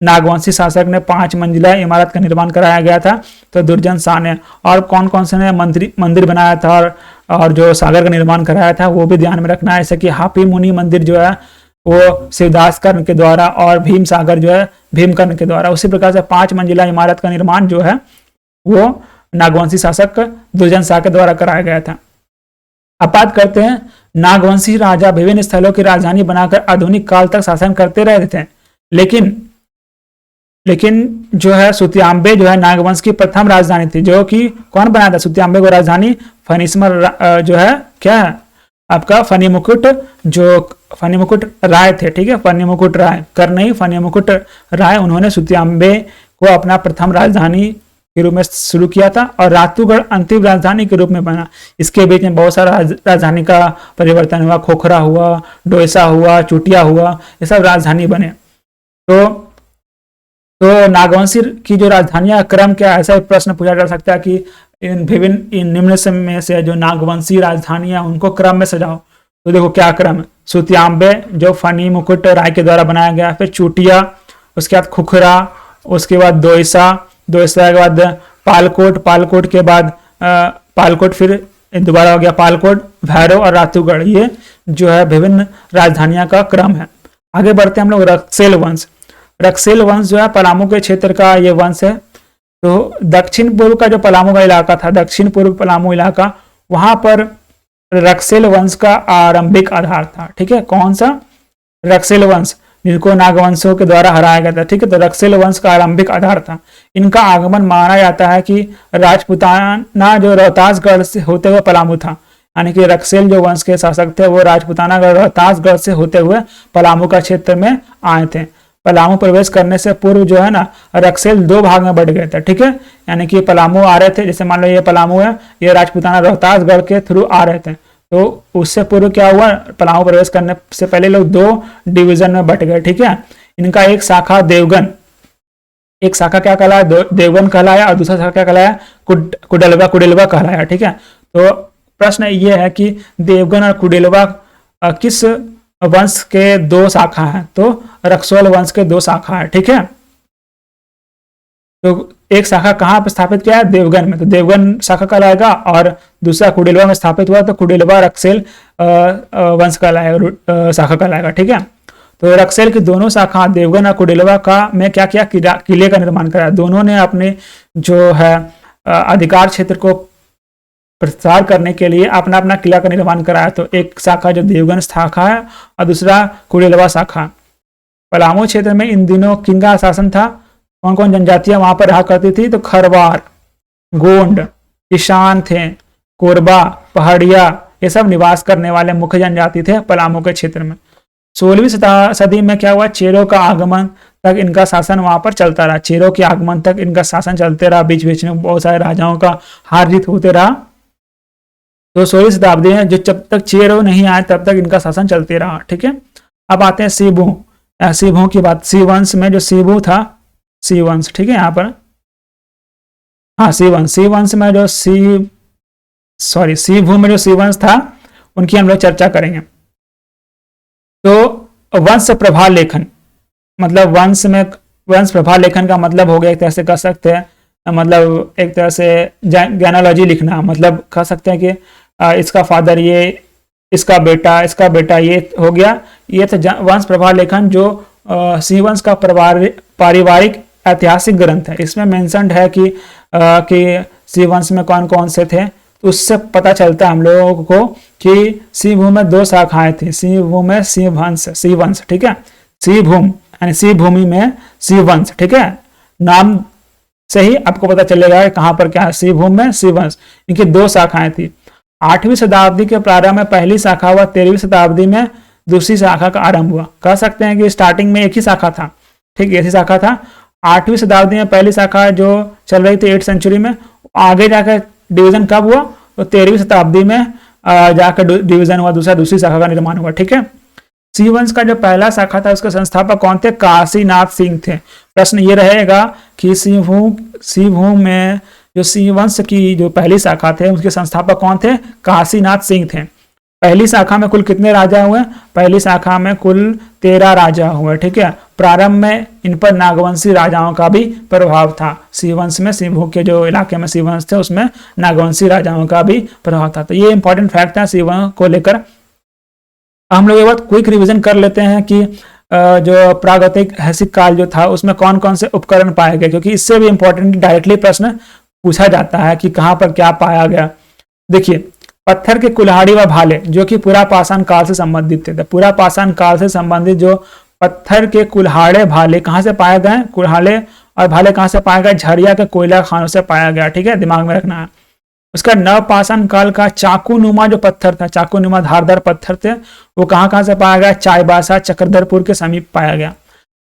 [SPEAKER 1] नागवंशी शासक ने 5 मंजिला इमारत का निर्माण कराया गया था? तो दुर्जन शाह ने। और कौन कौन से ने मंदिर बनाया था और जो सागर का निर्माण कराया था वो भी ध्यान में रखना है। जैसे कि हापी मुनि मंदिर जो है वो शिवदास कर्ण के द्वारा और भीम सागर जो है भीमकर्ण के द्वारा। उसी प्रकार से 5 मंजिला इमारत का निर्माण जो है वो नागवंशी शासक दुर्जन शाह के द्वारा कराया गया था। अब बात करते हैं, नागवंशी राजा विभिन्न स्थलों की राजधानी बनाकर आधुनिक काल तक शासन करते रहे थे, लेकिन जो है सुतियांबे जो है नागवंश की प्रथम राजधानी थी। जो कि कौन बनाया था सुतियांबे को राजधानी? फनीसमर जो है क्या है आपका फनीमुकुट, जो फनीमुकुट राय थे। ठीक है, फनीमुकुट राय, कर नहीं, फनीमुकुट राय, उन्होंने सुतियांबे को अपना प्रथम राजधानी के रूप में शुरू किया था और रातूगढ़ अंतिम राजधानी के रूप में बना। इसके बीच में बहुत सारा राजधानी का परिवर्तन हुआ, खोखरा हुआ, डोईसा हुआ, चुटिया हुआ, ये सब राजधानी बने। तो नागवंशी की जो राजधानियां क्रम क्या, ऐसा प्रश्न पूछा जा सकता है कि इन निम्न में से जो नागवंशी राजधानियां उनको क्रम में सजाओ। तो देखो क्या क्रम है? सुतियांबे जो फनी मुकुट राय के द्वारा बनाया गया, फिर चुटिया, उसके बाद खुखरा, उसके बाद डोईसा के बाद पालकोट के बाद पालकोट, फिर दोबारा हो गया पालकोट, भैरव और रातूगढ़। ये जो है विभिन्न राजधानियां का क्रम है। आगे बढ़ते हैं हम लोग रक्सेल वंश। रक्सेल वंश जो है पलामू के क्षेत्र का ये वंश है। तो दक्षिण पूर्व का जो पलामू का इलाका था, दक्षिण पूर्व पलामू इलाका, वहां पर रक्सेल वंश का आरंभिक आधार था। ठीक है, कौन सा? रक्सेल वंश, जिनको नागवंशों के द्वारा हराया गया था। ठीक है, तो रक्सेल वंश का आरंभिक आधार था। इनका आगमन माना जाता है कि राजपुताना जो रोहतासगढ़ से होते हुए पलामू था, यानी कि रक्सेल जो वंश के शासक थे वो राजपुताना रोहतासगढ़ से होते हुए पलामू का क्षेत्र में आए थे। पलामू प्रवेश करने से पूर्व जो है ना रक्सेल 2 भाग में बढ़ गए थे। ठीक है, यानी कि पलामू आ रहे थे, जैसे मान लो ये पलामू है, ये राजपुताना रोहतासगढ़ के थ्रू आ रहे थे। तो उससे पूर्व क्या हुआ? पलामू प्रवेश करने से पहले लोग 2 डिवीजन में बट गए। ठीक है, इनका एक शाखा देवगन, एक शाखा क्या कहलाया? देवगन कहलाया, और दूसरा शाखा क्या कहलाया? कुडलवा कहलाया। ठीक है, तो प्रश्न ये है कि देवगन और कुडेलवा किस वंश के दो शाखा हैं? तो रक्सौल वंश के दो शाखा है, ठीक है। तो एक शाखा कहाँ पर स्थापित किया है? देवगन में, तो देवगन शाखा कहलाएगा, और दूसरा कुडेलवा में स्थापित हुआ तो कुडेलवा रक्सेल वंश कहलाएगा, शाखा कहलाएगा, ठीक है। तो रक्सेल की दोनों शाखा देवगन और कुडेलवा का में क्या किया? किले का निर्माण कराया। दोनों ने अपने जो है अधिकार क्षेत्र को प्रसार करने के लिए अपना अपना किला का निर्माण कराया। तो एक शाखा जो देवगन शाखा है और दूसरा कुडेलवा शाखा। पलामू क्षेत्र में इन दिनों किंगा शासन था। कौन कौन जनजातियां वहां पर रहा करती थी? तो खरवार, गोंड, किसान थे, कोरबा, पहाड़िया, ये सब निवास करने वाले मुख्य जनजाति थे पलामू के क्षेत्र में। 16वीं सदी में क्या हुआ? चेरों का आगमन तक इनका शासन वहां पर चलता रहा। चेरों के आगमन तक इनका शासन चलते रहा। बीच बीच में बहुत सारे राजाओं का हार जीत होते रहा। तो 16वीं शताब्दी में जो जब तक चेरो नहीं आए तब तक इनका शासन चलते रहा, ठीक है। अब आते हैं शिवभू की बात। शिव वंश में जो शिवभू था, शिव वंश, ठीक है, यहाँ पर हाँ शिव वंश में जो शिवभू में जो शिव वंश था उनकी हम लोग चर्चा करेंगे। तो वंश प्रभा लेखन, मतलब वंश प्रभा लेखन का मतलब हो गया, एक तरह से कह सकते हैं, मतलब एक तरह से ज्ञानोलॉजी लिखना, मतलब कह सकते हैं कि इसका फादर ये, इसका बेटा ये हो गया। ये था वंश प्रभा लेखन, जो शिव वंश का पारिवारिक ऐतिहासिक ग्रंथ है। इसमें मेंशन्ड है कि शिव वंश में कौन कौन से थे। तो उससे पता चलता है हम लोगों को कि शिवभूमि में दो शाखाएं थी। शिवभूमि में शिववंश, ठीक है। शिवभूमि यानी शिवभूमि में शिववंश, ठीक है। नाम से ही आपको पता चलेगा कि कहां पर क्या है। शिवभूमि में शिववंश, इनकी दो शाखाएं थी। 8वीं शताब्दी के प्रारंभ में पहली शाखा हुआ, 13वीं शताब्दी में दूसरी शाखा का आरंभ हुआ। कह सकते हैं कि स्टार्टिंग में एक ही शाखा था, ठीक, ऐसी शाखा था। 8वीं शताब्दी में पहली शाखा जो चल रही थी 8th सेंचुरी में, आगे जाकर डिवीजन कब हुआ? तो 13वीं शताब्दी में जाकर डिवीजन हुआ, दूसरी शाखा का निर्माण हुआ, ठीक है। शिववंश का जो पहला शाखा था उसके संस्थापक कौन थे? काशीनाथ सिंह थे। प्रश्न ये रहेगा कि शिवभूमि में जो शिववंश की जो पहली शाखा थे उसके संस्थापक कौन थे? काशीनाथ सिंह थे। पहली शाखा में कुल कितने राजा हुए? पहली शाखा में कुल 13 राजा हुए, ठीक है। प्रारंभ में इन पर नागवंशी राजाओं का भी प्रभाव था। शिववंश में, शिवभू के जो इलाके में शिववंश थे उसमें नागवंशी राजाओं का भी प्रभाव था। तो ये इंपॉर्टेंट फैक्ट था शिववंश को लेकर। हम लोग ये बात क्विक रिवीजन कर लेते हैं कि जो प्रागैतिहासिक काल जो था उसमें कौन कौन से उपकरण पाए गए, क्योंकि इससे भी इंपॉर्टेंट डायरेक्टली प्रश्न पूछा जाता है कि कहाँ पर क्या पाया गया। देखिए, पत्थर के कुल्हाड़ी व भाले जो कि पुरापाषाण काल से संबंधित थे। पुरापाषाण काल से संबंधित जो पत्थर के कुल्हाड़े भाले कहाँ से पाए गए? कुल्हाड़े और भाले कहाँ से पाए गए? झरिया के कोयला खानों से पाया गया, ठीक है, दिमाग में रखना है। उसका नवपाषाण काल का चाकू नुमा जो पत्थर था, चाकू नुमा धारदार पत्थर थे, वो कहाँ से पाया गया? चाईबासा चक्रधरपुर के समीप पाया गया।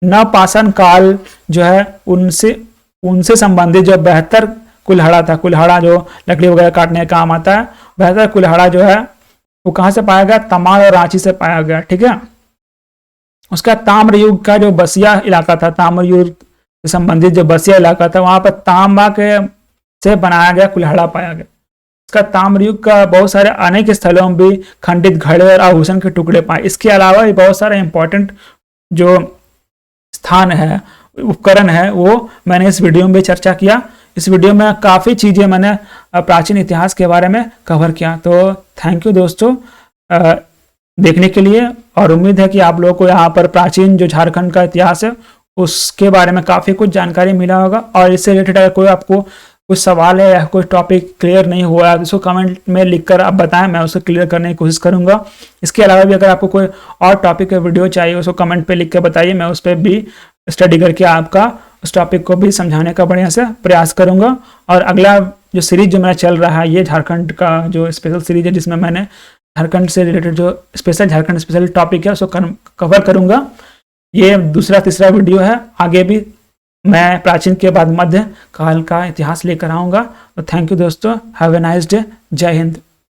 [SPEAKER 1] नवपाषाण काल जो है उनसे संबंधित जो बेहतर कुल्हाड़ा था, कुल्हाड़ा जो लकड़ी वगैरह काटने का काम आता है, बेहतर कुल्हाड़ा जो है वो कहाँ से पाया गया? तमाड़ और रांची से पाया गया, ठीक है। उसका ताम्र युग का जो बसिया इलाका था, ताम्र युग से संबंधित जो बसिया इलाका था, वहां पर तांबा के से बनाया गया कुल्हाड़ा पाया गया। इसका ताम्र युग का बहुत सारे अनेक स्थलों में भी खंडित घड़े और आभूषण के टुकड़े पाए। इसके अलावा भी बहुत सारे इंपॉर्टेंट जो स्थान है, उपकरण है, वो मैंने इस वीडियो में भी चर्चा किया। इस वीडियो में काफ़ी चीज़ें मैंने प्राचीन इतिहास के बारे में कवर किया। तो थैंक यू दोस्तों देखने के लिए, और उम्मीद है कि आप लोगों को यहाँ पर प्राचीन जो झारखंड का इतिहास है उसके बारे में काफ़ी कुछ जानकारी मिला होगा। और इससे रिलेटेड अगर कोई आपको कुछ सवाल है या कोई टॉपिक क्लियर नहीं हुआ है तो उसको कमेंट में लिखकर आप बताएं, मैं उसको क्लियर करने की कोशिश करूंगा। इसके अलावा भी अगर आपको कोई और टॉपिक का वीडियो चाहिए उसको कमेंट पे लिख के बताइए, मैं उस पर भी स्टडी करके आपका उस टॉपिक को भी समझाने का बढ़िया से प्रयास करूंगा। और अगला जो सीरीज जो मेरा चल रहा है ये झारखंड का जो स्पेशल सीरीज है, जिसमें मैंने झारखंड से रिलेटेड जो झारखंड स्पेशल टॉपिक है उसको कवर करूंगा। ये दूसरा तीसरा वीडियो है। आगे भी मैं प्राचीन के बाद मध्य काल का इतिहास लेकर आऊँगा। तो थैंक यू दोस्तों, हैव ए नाइस डे, जय हिंद।